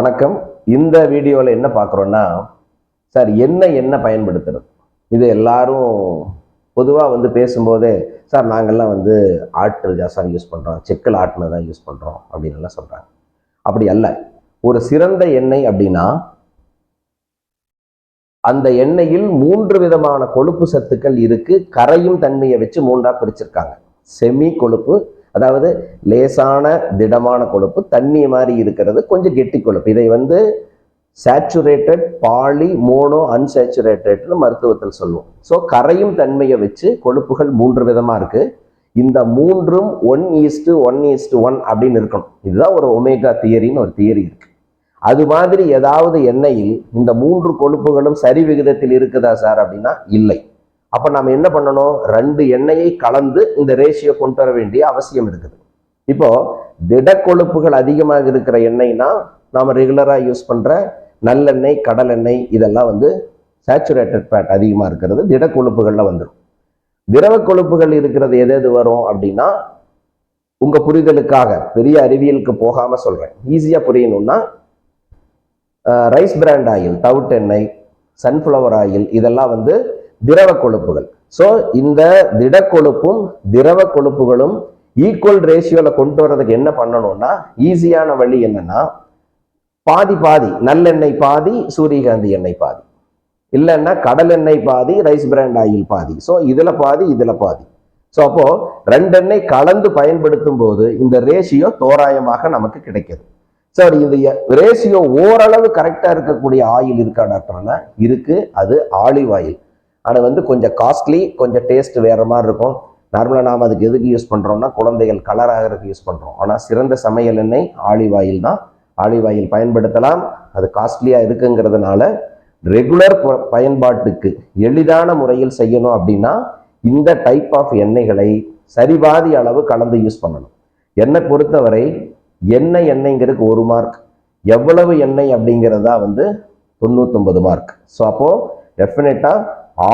வணக்கம். இந்த வீடியோவில் என்ன பார்க்குறோன்னா, சார் என்ன பயன்படுத்துறது? இது எல்லாரும் பொதுவாக பேசும்போதே, சார் நாங்கள்லாம் ஆட்டு சார் யூஸ் பண்ணுறோம், செக்கில் ஆட்டினு தான் யூஸ் பண்ணுறோம் அப்படின்லாம் சொல்கிறாங்க. அப்படி அல்ல. ஒரு சிறந்த எண்ணெய் அப்படின்னா, அந்த எண்ணெயில் 3 விதமான கொழுப்பு சத்துக்கள் இருக்கு. கரையும் தன்மையை வச்சு 3ஆக பிரிச்சிருக்காங்க. செமி கொழுப்பு, அதாவது லேசான திடமான கொழுப்பு, தண்ணி மாதிரி இருக்கிறது, கொஞ்சம் கெட்டி கொழுப்பு. இதை சேச்சுரேட்டட், பாலி, மோனோ அன்சேச்சுரேட்டட்னு மருத்துவத்தில் சொல்லுவோம். ஸோ கரையும் தன்மையை வச்சு கொழுப்புகள் 3 விதமாக இருக்கு. இந்த 3ம் 1:1:1 அப்படின்னு இருக்கணும். இதுதான் ஒரு ஒமேகா தியரின்னு ஒரு தியரி இருக்கு. அது மாதிரி ஏதாவது எண்ணெயில் இந்த 3 கொழுப்புகளும் சரி விகிதத்தில் இருக்குதா சார் அப்படின்னா இல்லை. அப்ப நம்ம என்ன பண்ணணும்? 2 எண்ணெயை கலந்து இந்த ரேஷியோ கொண்டு வர வேண்டிய அவசியம் இருக்குது. இப்போ திட கொழுப்புகள் அதிகமாக இருக்கிற எண்ணெய்னா நாம ரெகுலரா யூஸ் பண்ற நல்லெண்ணெய், கடலெண்ணெய், இதெல்லாம் சேச்சுரேட்டட் ஃபேட் அதிகமா இருக்கிறது திட கொழுப்புகள்ல வந்துடும். திரவ கொழுப்புகள் இருக்கிறது எது வரும் அப்படின்னா, உங்க புரிதலுக்காக பெரிய அறிவியலுக்கு போகாம சொல்றேன், ஈஸியா புரியணும்னா, ரைஸ் பிராண்ட் ஆயில், தவிட்டு எண்ணெய், சன்ஃப்ளவர் ஆயில், இதெல்லாம் திரவ கொழுப்புகள். ஸோ இந்த திட கொழுப்பும் திரவ கொழுப்புகளும் ஈக்குவல் ரேஷியோல கொண்டு வரதுக்கு என்ன பண்ணணும்னா, ஈஸியான வழி என்னன்னா, பாதி பாதி, நல்லெண்ணெய் பாதி, சூரியகாந்தி எண்ணெய் பாதி, இல்லைன்னா கடல் எண்ணெய் பாதி, ரைஸ் பிராண்ட் ஆயில் பாதி. ஸோ இதுல பாதி, இதுல பாதி. ஸோ அப்போ 2 எண்ணெய் கலந்து பயன்படுத்தும் போது இந்த ரேஷியோ தோராயமாக நமக்கு கிடைக்குது. சார் இந்த ரேஷியோ ஓரளவு கரெக்டா இருக்கக்கூடிய ஆயில் இருக்கா டாக்டர்னா இருக்கு. அது ஆலிவ் ஆயில். ஆனால் கொஞ்சம் காஸ்ட்லி, கொஞ்சம் டேஸ்ட் வேற மாதிரி இருக்கும். நார்மலாக நாம் அதுக்கு எதுக்கு யூஸ் பண்ணுறோம்னா, குழந்தைகள் கலராகிறதுக்கு யூஸ் பண்ணுறோம். ஆனால் சிறந்த சமையல் எண்ணெய் ஆலிவ் ஆயில் தான். ஆலிவ் ஆயில் பயன்படுத்தலாம். அது காஸ்ட்லியாக இருக்குங்கிறதுனால ரெகுலர் பயன்பாட்டுக்கு எளிதான முறையில் செய்யணும் அப்படின்னா இந்த டைப் ஆஃப் எண்ணெய்களை சரிபாதி அளவு கலந்து யூஸ் பண்ணணும். என்னை பொறுத்தவரை எண்ணெய்ங்கிறதுக்கு 1 மார்க், எவ்வளவு எண்ணெய் அப்படிங்கிறதா 99 மார்க். ஸோ அப்போ டெஃபினட்டா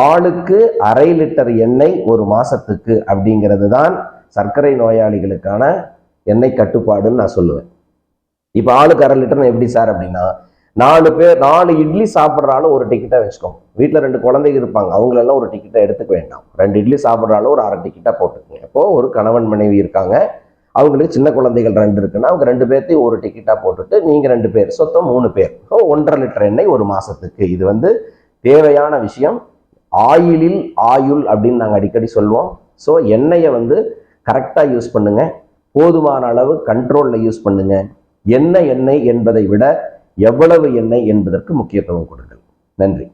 ஆளுக்கு 1/2 லிட்டர் எண்ணெய் ஒரு மாசத்துக்கு அப்படிங்கிறது தான் சர்க்கரை நோயாளிகளுக்கான எண்ணெய் கட்டுப்பாடுன்னு நான் சொல்லுவேன். இப்போ ஆளுக்கு 1/2 லிட்டர் எப்படி சார் அப்படின்னா, 4 இட்லி சாப்பிட்றாலும் ஒரு டிக்கெட்டை வச்சுக்கோங்க. வீட்டில் 2 குழந்தைங்க இருப்பாங்க, அவங்களெல்லாம் ஒரு டிக்கெட்டை எடுத்துக்க வேண்டாம். 2 இட்லி சாப்பிட்றாலும் ஒரு 1/2 டிக்கெட்டா போட்டுக்கோங்க. இப்போ ஒரு கணவன் மனைவி இருக்காங்க, அவங்களுக்கு சின்ன குழந்தைகள் 2 இருக்குன்னா அவங்க 2 பேர்த்தையும் ஒரு டிக்கெட்டா போட்டுட்டு நீங்க 2 பேர், சொத்தம் 3 பேர். 1.5 லிட்டர் எண்ணெய் ஒரு மாசத்துக்கு. இது தேவையான விஷயம். ஆயிலில் ஆயுள் அப்படின்னு நாங்கள் அடிக்கடி சொல்லுவோம். ஸோ எண்ணெயை கரெக்டாக யூஸ் பண்ணுங்க, போதுமான அளவு கண்ட்ரோலில் யூஸ் பண்ணுங்க. என்ன எண்ணெய் என்பதை விட எவ்வளவு எண்ணெய் என்பதற்கு முக்கியத்துவம் கொடுங்கள். நன்றி.